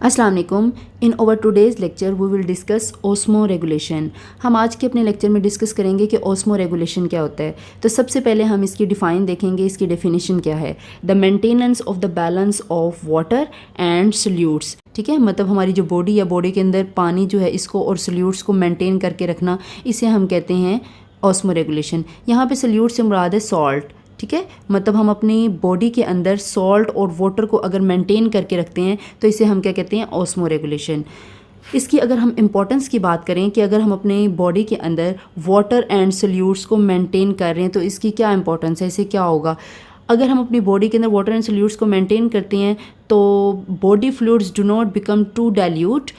अस्सलाम वालेकुम। In over today's lecture we will discuss osmoregulation. हम आज के अपने लेक्चर में डिस्कस करेंगे कि ओस्मो रेगुलेशन क्या होता है। तो सबसे पहले हम इसकी डिफ़ाइन देखेंगे, इसकी डेफिनेशन क्या है। The maintenance of the balance of water and solutes. ठीक है, मतलब हमारी जो बॉडी या बॉडी के अंदर पानी जो है इसको और सोल्यूट्स को मेंटेन करके रखना, इसे हम कहते हैं ओस्मो रेगुलेशन। यहाँ पे सोल्यूट से मुराद है सॉल्ट। ठीक है, मतलब हम अपनी बॉडी के अंदर सॉल्ट और वाटर को अगर मेंटेन करके रखते हैं तो इसे हम क्या कहते हैं, ओस्मो रेगुलेशन। इसकी अगर हम इम्पोर्टेंस की बात करें कि अगर हम अपने बॉडी के अंदर वाटर एंड सोल्यूट्स को मेंटेन कर रहे हैं तो इसकी क्या इंपॉर्टेंस है, इससे क्या होगा। अगर हम अपनी बॉडी के अंदर वाटर एंड सोल्यूट्स को मेंटेन करते हैं तो body fluids do not become too dilute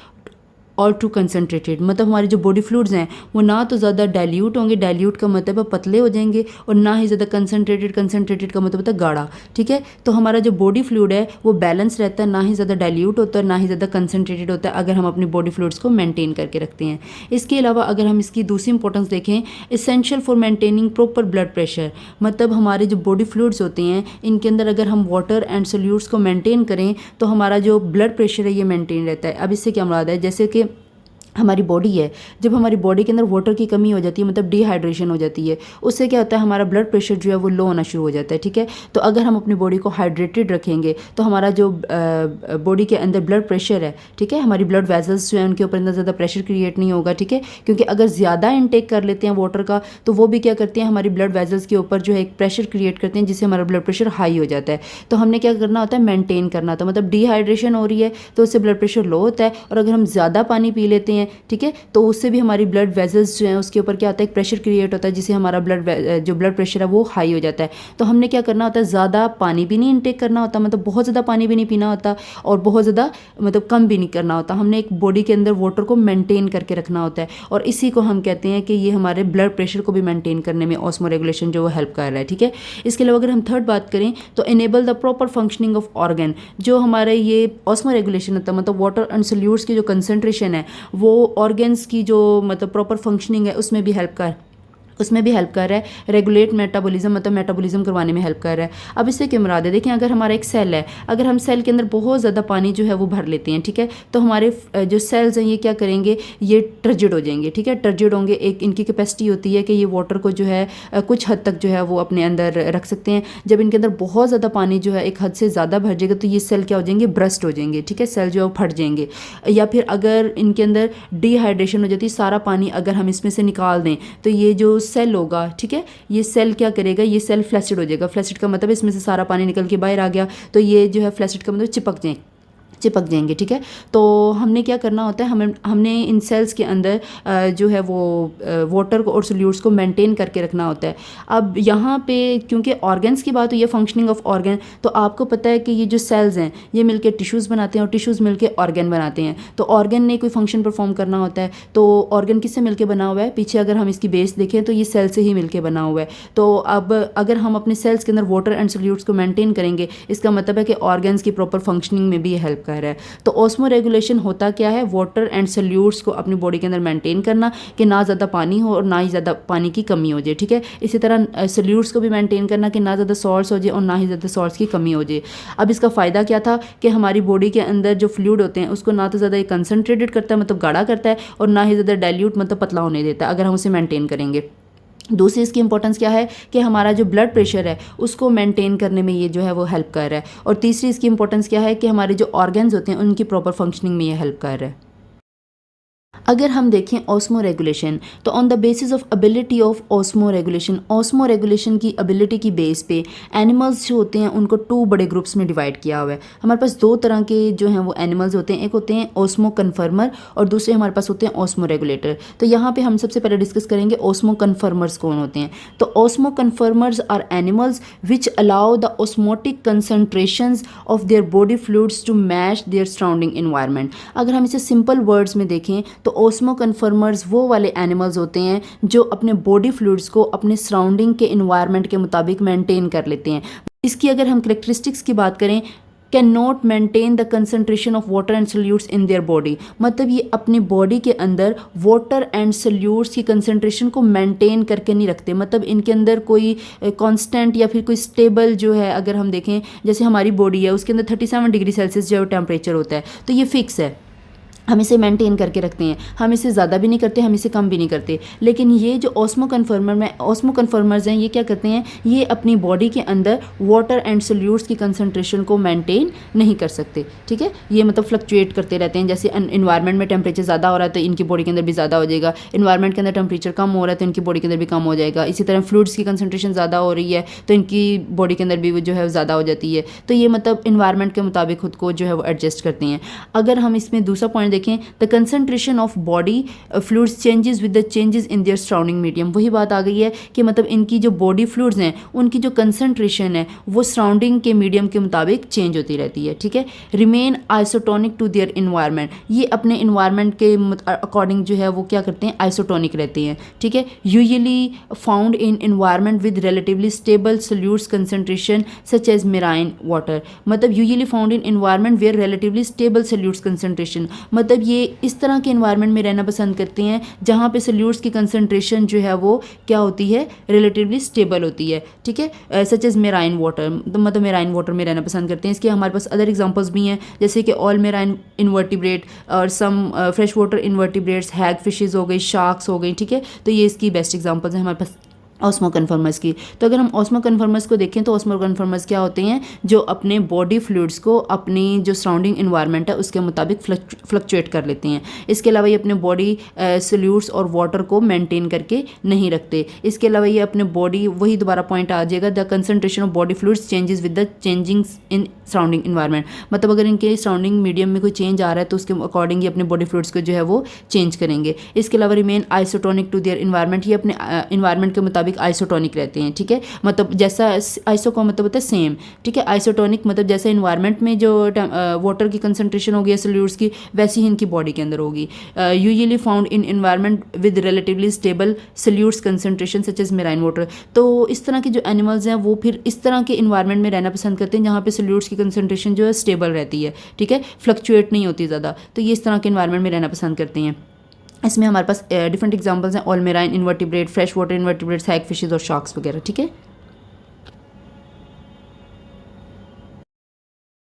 और टू कंसनट्रेटेड, मतलब हमारे जो बॉडी फ्लूइड्स हैं वो ना तो ज़्यादा डाइल्यूट होंगे, डाइल्यूट का मतलब है पतले हो जाएंगे, और ना ही ज़्यादा कंसनट्रेटेड, कंसनट्रेटेड का मतलब होता है गाढ़ा। ठीक है, तो हमारा जो बॉडी फ्लूइड है वो बैलेंस रहता है, ना ही ज़्यादा डाइल्यूट होता है ना ही ज़्यादा कंसनट्रेटेड होता है, अगर हम अपनी बॉडी फ्लूइड्स को मेंटेन करके रखते हैं। इसके अलावा अगर हम इसकी दूसरी इंपॉर्टेंस देखें, essential for maintaining proper blood pressure, मतलब हमारे जो बॉडी फ्लूइड्स होते हैं इनके अंदर अगर हम वाटर एंड सोल्यूट्स को मेंटेन करें तो हमारा जो ब्लड प्रेशर है ये मेंटेन रहता है। अब इससे क्या मुराद है, जैसे कि हमारी बॉडी है, जब हमारी बॉडी के अंदर वाटर की कमी हो जाती है, मतलब डिहाइड्रेशन हो जाती है, उससे क्या होता है हमारा ब्लड प्रेशर जो है वो लो होना शुरू हो जाता है। ठीक है, तो अगर हम अपनी बॉडी को हाइड्रेटेड रखेंगे तो हमारा जो बॉडी के अंदर ब्लड प्रेशर है, ठीक है, हमारी ब्लड वेजल्स जो है उनके ऊपर इतना ज़्यादा प्रेशर क्रिएट नहीं होगा। ठीक है, क्योंकि अगर ज़्यादा इनटेक कर लेते हैं वाटर का तो वो भी क्या करते हैं, हमारी ब्लड वेजल्स के ऊपर जो है एक प्रेशर क्रिएट करते हैं जिससे हमारा ब्लड प्रेशर हाई हो जाता है। तो हमने क्या करना होता है, मेंटेन करना होता है, मतलब डिहाइड्रेशन हो रही है तो उससे ब्लड प्रेशर लो होता है, और अगर हम ज़्यादा पानी पी लेते हैं, ठीक है, तो उससे भी हमारी ब्लड वेजल्स जो हैं उसके ऊपर क्या होता है, एक प्रेशर क्रिएट होता है जिससे हमारा जो ब्लड प्रेशर है वो हाई हो जाता है। तो हमने क्या करना होता है, ज़्यादा पानी भी नहीं इनटेक करना होता, मतलब बहुत ज़्यादा पानी भी नहीं पीना होता और बहुत ज़्यादा मतलब कम भी नहीं करना होता। हमने एक बॉडी के अंदर वाटर को मेंटेन करके रखना होता है, और इसी को हम कहते हैं कि ये हमारे ब्लड प्रेशर को भी मेंटेन करने में ओस्मो रेगुलेशन जो वो हेल्प कर रहा है। ठीक है, इसके अलावा अगर हम थर्ड बात करें तो enable the proper functioning of organ, जो हमारे ये ओस्मो रेगुलेशन होता है, मतलब वाटर एंड सोल्यूट्स की जो कंसंट्रेशन है वो ऑर्गन्स की जो मतलब प्रॉपर फंक्शनिंग है उसमें भी हेल्प कर रहा है। रेगुलेट मेटाबॉलिज्म, मतलब मेटाबॉलिज्म करवाने में हेल्प कर रहा है। अब इससे क्या मुराद है, देखिए अगर हमारा एक सेल है, अगर हम सेल के अंदर बहुत ज़्यादा पानी जो है वो भर लेते हैं, ठीक है, तो हमारे जो सेल्स हैं ये क्या करेंगे, ये टर्जिड हो जाएंगे। ठीक है, टर्जिड होंगे, एक इनकी कैपेसिटी होती है कि ये वाटर को जो है कुछ हद तक जो है वो अपने अंदर रख सकते हैं। जब इनके अंदर बहुत ज़्यादा पानी जो है एक हद से ज़्यादा भर जाएगा तो ये सेल क्या हो जाएंगे, ब्रस्ट हो जाएंगे। ठीक है, सेल जो है वो फट जाएंगे। या फिर अगर इनके अंदर डिहाइड्रेशन हो जाती है, सारा पानी अगर हम इसमें से निकाल दें तो ये जो सेल होगा, ठीक है, ये सेल क्या करेगा, ये सेल फ्लैसिड हो जाएगा। फ्लैसिड का मतलब इसमें से सारा पानी निकल के बाहर आ गया, तो ये जो है फ्लैसिड का मतलब चिपक जाएंगे। ठीक है, तो हमने क्या करना होता है, हमने इन सेल्स के अंदर जो है वो वाटर को और सोल्यूट्स को मेंटेन करके रखना होता है। अब यहाँ पे क्योंकि ऑर्गन्स की बात हुई है, फंक्शनिंग ऑफ ऑर्गन, तो आपको पता है कि ये जो सेल्स हैं ये मिलके टिश्यूज़ बनाते हैं और टिश्यूज़ मिलके ऑर्गन बनाते हैं। तो ऑर्गन ने कोई फंक्शन परफॉर्म करना होता है, तो ऑर्गन किससे मिलके बना हुआ है, पीछे अगर हम इसकी बेस देखें तो ये सेल से ही मिलके बना हुआ है। तो अब अगर हम अपने सेल्स के अंदर वाटर एंड सोल्यूट्स को मेंटेन करेंगे, इसका मतलब है कि ऑर्गन्स की प्रॉपर फंक्शनिंग में भी ये हेल्प कर रहा है। तो ओस्मो रेगुलेशन होता क्या है, वाटर एंड सोल्यूट्स को अपनी बॉडी के अंदर मेंटेन करना कि ना ज़्यादा पानी हो और ना ही ज़्यादा पानी की कमी हो जाए। ठीक है, इसी तरह सोल्यूट्स को भी मेंटेन करना कि ना ज़्यादा सॉल्ट्स हो जाए और ना ही ज़्यादा सॉल्ट्स की कमी हो जाए। अब इसका फ़ायदा क्या था कि हमारी बॉडी के अंदर जो फ्लूइड होते हैं उसको ना तो ज़्यादा कंसनट्रेटेड करता है, मतलब गाढ़ा करता है, और ना ही ज़्यादा डाइल्यूट, मतलब पतला होने देता है अगर हम उसे मेंटेन करेंगे। दूसरी इसकी इंपॉर्टेंस क्या है कि हमारा जो ब्लड प्रेशर है उसको मेंटेन करने में ये जो है वो हेल्प कर रहा है। और तीसरी इसकी इंपॉर्टेंस क्या है कि हमारे जो ऑर्गन्स होते हैं उनकी प्रॉपर फंक्शनिंग में ये हेल्प कर रहा है। अगर हम देखें ओस्मो रेगुलेशन, तो on the basis of ability of osmo regulation की एबिलिटी की बेस पे एनिमल्स जो होते हैं उनको 2 बड़े ग्रुप्स में डिवाइड किया हुआ है। हमारे पास 2 तरह के जो हैं वो एनिमल्स होते हैं, एक होते हैं ओस्मो कन्फर्मर और दूसरे हमारे पास होते हैं ओस्मो रेगुलेटर। तो यहाँ पे हम सबसे पहले डिस्कस करेंगे ओस्मो कन्फर्मर्स कौन होते हैं। तो osmoconformers are animals which allow the osmotic concentrations of their body fluids to match their surrounding environment. अगर हम इसे सिंपल वर्ड्स में देखें तो ओस्मो कन्फर्मर्स वो वाले एनिमल्स होते हैं जो अपने बॉडी फ्लूइड्स को अपने सराउंडिंग के इन्वायरमेंट के मुताबिक मेंटेन कर लेते हैं। इसकी अगर हम करेक्टरिस्टिक्स की बात करें can not maintain the concentration of water and solutes in their body, मतलब ये अपनी बॉडी के अंदर वाटर एंड सोल्यूट्स की कंसनट्रेशन को मेंटेन करके नहीं रखते, मतलब इनके अंदर कोई कांस्टेंट या फिर कोई स्टेबल जो है, अगर हम देखें जैसे हमारी बॉडी है उसके अंदर 37 डिग्री सेल्सियस जो टेम्परेचर होता है, तो ये फिक्स है, हम इसे मेंटेन करके रखते हैं, हम इसे ज़्यादा भी नहीं करते, हम इसे कम भी नहीं करते। लेकिन ये जो ऑस्मो कन्फर्मर्स हैं, ये क्या करते हैं, ये अपनी बॉडी के अंदर वाटर एंड सोल्यूट्स की कंसंट्रेशन को मेंटेन नहीं कर सकते, ठीक है। ये मतलब फ्लक्चुएट करते रहते हैं, जैसे इन्वायरमेंट में टेम्परेचर ज़्यादा हो रहा है तो इनकी बॉडी के अंदर भी ज़्यादा हो जाएगा, इन्वायरमेंट के अंदर टेम्परेचर कम हो रहा है तो इनकी बॉडी के अंदर भी कम हो जाएगा। इसी तरह फ्लूइड्स की कंसंट्रेशन ज़्यादा हो रही है तो इनकी बॉडी के अंदर भी जो है ज़्यादा हो जाती है। तो ये मतलब इन्वायरमेंट के मुताबिक खुद को जो है वो एडजस्ट करते हैं। अगर हम इसमें दूसरा पॉइंट देखें, the concentration of body fluids changes with the changes in their surrounding medium, वही बात आ गई है कि मतलब इनकी जो बॉडी फ्लूइड्स हैं उनकी जो कंसंट्रेशन है वो सराउंडिंग के मीडियम के मुताबिक चेंज होती रहती है, ठीक है। Remain isotonic to their environment, ये अपने इन्वायरमेंट के अकॉर्डिंग जो है वो क्या करते हैं, आइसोटोनिक रहते हैं, ठीक है। Usually found in environment with relatively stable solutes concentration such as marine water, मतलब usually found in environment where relatively stable solutes concentration, मतलब ये इस तरह के इन्वायरमेंट में रहना पसंद करते हैं जहाँ पे सोल्यूट्स की कंसंट्रेशन जो है वो क्या होती है, रिलेटिवली स्टेबल होती है, ठीक है। सच एज मेराइन वाटर, मतलब मेराइन वाटर में रहना पसंद करते हैं। इसके हमारे पास अदर एग्जांपल्स भी हैं, जैसे कि ऑल मेराइन इन्वर्टिब्रेट और सम फ्रेश वाटर इन्वर्टिब्रेट्स, हैग फिशेज हो गई, शार्क्स हो गई, ठीक है। तो ये इसकी बेस्ट एग्जांपल्स हैं हमारे पास ऑस्मो कन्फर्मर्स की। तो अगर हम ऑस्मो कन्फर्मर्स को देखें तो ऑस्मो कन्फर्मर्स क्या होते हैं, जो अपने बॉडी फ्लूइड्स को अपनी जो सराउंडिंग इन्वायरमेंट है उसके मुताबिक फ्लक्चुएट कर लेते हैं। इसके अलावा ये अपने बॉडी सोल्यूट्स और वाटर को मेंटेन करके नहीं रखते। इसके अलावा ये अपने बॉडी, वही दोबारा पॉइंट आ जाएगा, the concentration of body fluids changes with the changings in surrounding environment, मतलब अगर इनके सराउंडिंग मीडियम में कोई चेंज आ रहा है तो उसके अकॉर्डिंग ये अपने बॉडी फ्लूइड्स को जो है वो चेंज करेंगे। इसके अलावा remain isotonic to their environment, ये अपने इन्वायरमेंट के मुताबिक आइसोटोनिक रहते हैं, ठीक है। मतलब जैसा आइसो का मतलब होता है सेम, ठीक है। आइसोटोनिक मतलब जैसे इन्वायरमेंट में जो वाटर की कंसंट्रेशन होगी सोल्यूट्स की, वैसी ही इनकी बॉडी के अंदर होगी। Usually found in environment with relatively stable solutes concentration such as marine water, तो इस तरह के जो एनिमल्स हैं वो फिर इस तरह के इन्वायरमेंट में रहना पसंद करते हैं जहाँ पे सोल्यूट्स की कंसंट्रेशन जो है स्टेबल रहती है, ठीक है, फ्लक्चुएट नहीं होती ज़्यादा। तो ये इस तरह के इन्वायरमेंट में रहना पसंद करते हैं। इसमें हमारे पास डिफरेंट एग्जांपल्स हैं, all marine invertebrate, fresh water invertebrates, hagfishes और शार्क्स वगैरह, ठीक है।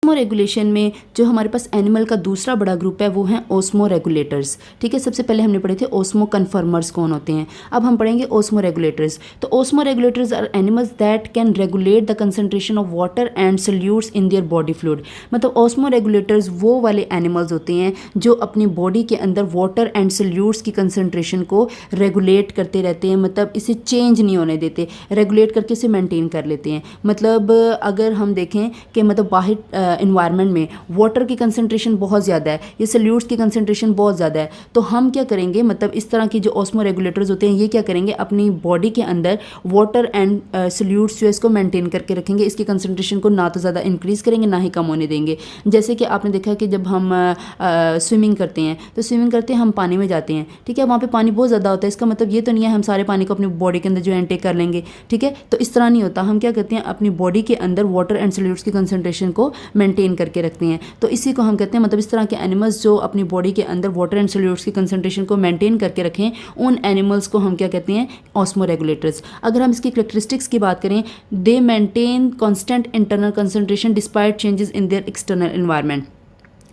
ऑस्मो रेगुलेशन में जो हमारे पास एनिमल का दूसरा बड़ा ग्रुप है वो हैं ऑस्मो रेगुलेटर्स, ठीक है। सबसे पहले हमने पढ़े थे ऑस्मो कन्फर्मर्स कौन होते हैं, अब हम पढ़ेंगे ऑस्मो रेगुलेटर्स। तो osmoregulators are animals that can regulate the concentration of water and solutes in their body fluid, मतलब ऑस्मो रेगुलेटर्स वो वाले एनिमल्स होते हैं जो अपनी बॉडी के अंदर वाटर एंड सोल्यूट्स की कंसंट्रेशन को रेगुलेट करते रहते हैं, मतलब इसे चेंज नहीं होने देते, रेगुलेट करके इसे मेंटेन कर लेते हैं। मतलब अगर हम देखें कि मतलब बाहर इन्वायरमेंट में वाटर की कंसंट्रेशन बहुत ज़्यादा है, ये सोल्यूट्स की कंसंट्रेशन बहुत ज़्यादा है, तो हम क्या करेंगे, मतलब इस तरह की जो ऑस्मो रेगुलेटर्स होते हैं ये क्या करेंगे, अपनी बॉडी के अंदर वाटर एंड सोल्यूट्स जो है इसको मेंटेन करके रखेंगे, इसकी कंसंट्रेशन को ना तो ज़्यादा इंक्रीज़ करेंगे ना ही कम होने देंगे। जैसे कि आपने देखा कि जब हम स्विमिंग करते हैं तो स्विमिंग करते हैं हम पानी में जाते हैं, ठीक है, वहाँ पर पानी बहुत ज़्यादा होता है, इसका मतलब ये तो नहीं है हम सारे पानी को अपनी बॉडी के अंदर जो इनटेक कर लेंगे, ठीक है। तो इस तरह नहीं होता, हम क्या करते हैं अपनी बॉडी के अंदर वाटर एंड सोल्यूट्स की कंसंट्रेशन को मेंटेन करके रखते हैं। तो इसी को हम कहते हैं, मतलब इस तरह के एनिमल्स जो अपनी बॉडी के अंदर वाटर एंड सोल्यूट्स की कंसंट्रेशन को मेंटेन करके रखें, उन एनिमल्स को हम क्या कहते हैं, ऑस्मो रेगुलेटर्स। अगर हम इसकी कैरेक्टरिस्टिक्स की बात करें, दे maintain constant internal concentration despite changes in their external environment.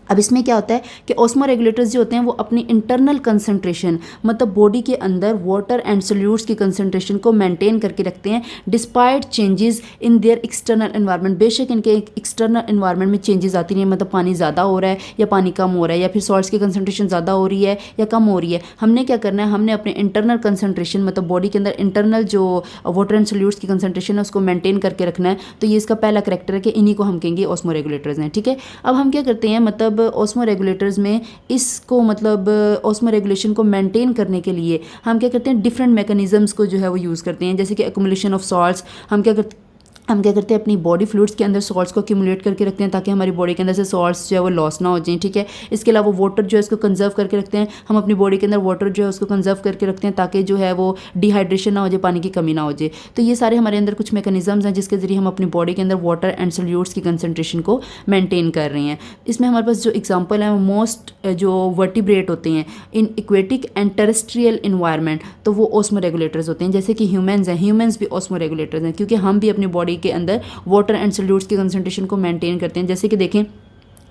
अब इसमें क्या होता है कि ऑस्मो रेगुलेटर्स जो होते हैं वो अपनी इंटरनल कंसंट्रेशन, मतलब बॉडी के अंदर वाटर एंड सोल्यूट्स की कंसंट्रेशन को मेंटेन करके रखते हैं despite changes in their external environment. बेशक इनके एक्सटर्नल एनवायरनमेंट में चेंजेस आती नहीं है, मतलब पानी ज़्यादा हो रहा है या पानी कम हो रहा है या फिर सॉल्ट्स की कंसंट्रेशन ज़्यादा हो रही है या कम हो रही है, हमने क्या करना है, हमने अपने इंटरनल कंसंट्रेशन, मतलब बॉडी के अंदर इंटरनल जो वाटर एंड सोल्यूट्स की कंसंट्रेशन है उसको मेंटेन करके रखना है। तो ये इसका पहला करैक्टर है कि इन्हीं को हम कहेंगे ऑस्मो रेगुलेटर्स हैं, ठीक है। अब हम क्या करते हैं, मतलब ऑस्मो रेगुलेटर्स में इसको, मतलब ऑस्मो रेगुलेशन को मेंटेन करने के लिए हम क्या करते हैं, डिफरेंट मैकेनिज्म्स को जो है वो यूज़ करते हैं। जैसे कि एक्युमुलेशन ऑफ सॉल्ट्स, हम क्या करते हम क्या करते हैं अपनी बॉडी फ्लूइड्स के अंदर सॉल्ट्स को एक्यूमुलेट करके रखते हैं ताकि हमारी बॉडी के अंदर से सॉल्ट्स जो है वो लॉस ना हो जाए, ठीक है। इसके अलावा वाटर जो है इसको कंजर्व करके रखते हैं, हम अपनी बॉडी के अंदर वाटर जो है उसको कंजर्व करके रखते हैं ताकि जो है वो डिहाइड्रेशन ना हो जाए, पानी की कमी ना हो जाए। तो ये सारे हमारे अंदर कुछ मैकेनिज्म्स हैं जिसके ज़रिए हम अपनी बॉडी के अंदर वाटर एंड सॉल्यूट्स की कंसनट्रेशन को मेंटेन कर रहे हैं। इसमें हमारे पास जो एग्जाम्पल है वो मोस्ट जो वर्टिब्रेट होते हैं इन इक्वेटिक एंड टेरेस्ट्रियल इन्वायरमेंट, तो वो ऑस्मो रेगुलेटर्स होते हैं। जैसे कि ह्यूमंस हैं, ह्यूमंस भी ऑस्मो रेगुलेटर्स हैं क्योंकि हम भी अपनी बॉडी के अंदर वाटर एंड सॉल्यूट्स की कंसंट्रेशन को मेंटेन करते हैं। जैसे कि देखें,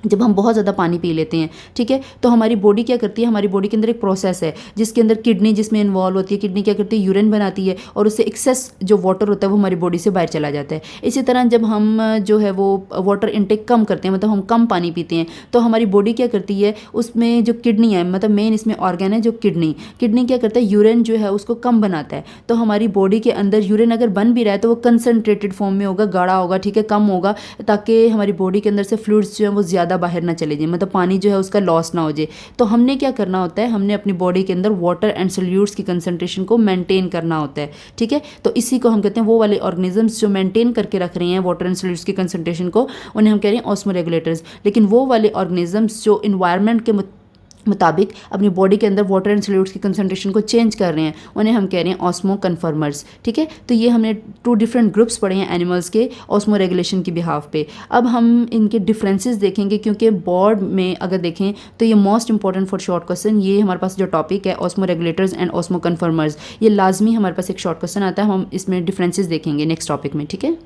जब हम बहुत ज़्यादा पानी पी लेते हैं, ठीक है, तो हमारी बॉडी क्या करती है, हमारी बॉडी के अंदर एक प्रोसेस है जिसके अंदर किडनी जिसमें इन्वॉल्व होती है। किडनी क्या करती है, यूरिन बनाती है और उससे एक्सेस जो वाटर होता है वो हमारी बॉडी से बाहर चला जाता है। इसी तरह जब हम जो है वो वाटर इनटेक कम करते हैं, मतलब हम कम पानी पीते हैं, तो हमारी बॉडी क्या करती है, उसमें जो किडनी है, मतलब मेन इसमें ऑर्गन है जो किडनी क्या करता है, यूरिन जो है उसको कम बनाता है। तो हमारी बॉडी के अंदर यूरिन अगर बन भी रहा है तो वो कंसनट्रेटेड फॉर्म में होगा, गाढ़ा होगा, ठीक है, कम होगा, ताकि हमारी बॉडी के अंदर से फ्लूइड्स जो है वो ज़्यादा बाहर ना चले जाए, मतलब पानी जो है उसका लॉस ना हो जाए। तो हमने क्या करना होता है, हमने अपनी बॉडी के अंदर वाटर एंड सॉल्यूट्स की कंसंट्रेशन को मेंटेन करना होता है, ठीक है। तो इसी को हम कहते हैं, वो वाले ऑर्गेनिजम्स जो मेंटेन करके रख रहे हैं वाटर एंड सॉल्यूट्स की कंसंट्रेशन को, उन्हें हम कह रहे हैं ऑस्मो रेगुलेटर्स। लेकिन वो वाले ऑर्गेनिजम्स जो इन्वायरमेंट के मुताबिक अपनी बॉडी के अंदर वाटर एंड सॉल्यूट्स की कंसंट्रेशन को चेंज कर रहे हैं, उन्हें हम कह रहे हैं ऑस्मो कन्फर्मर्स, ठीक है। तो ये हमने 2 डिफरेंट ग्रुप्स पढ़े हैं एनिमल्स के ऑस्मो रेगुलेशन की बिहाफ पे। अब हम इनके डिफरेंसेस देखेंगे क्योंकि बोर्ड में अगर देखें तो ये most important for short question, ये हमारे पास जो टॉपिक है osmo regulators and osmo conformers, ये लाजमी हमारे पास एक शॉर्ट क्वेश्चन आता है, हम इसमें डिफरेंसेस देखेंगे नेक्स्ट टॉपिक में, ठीक है।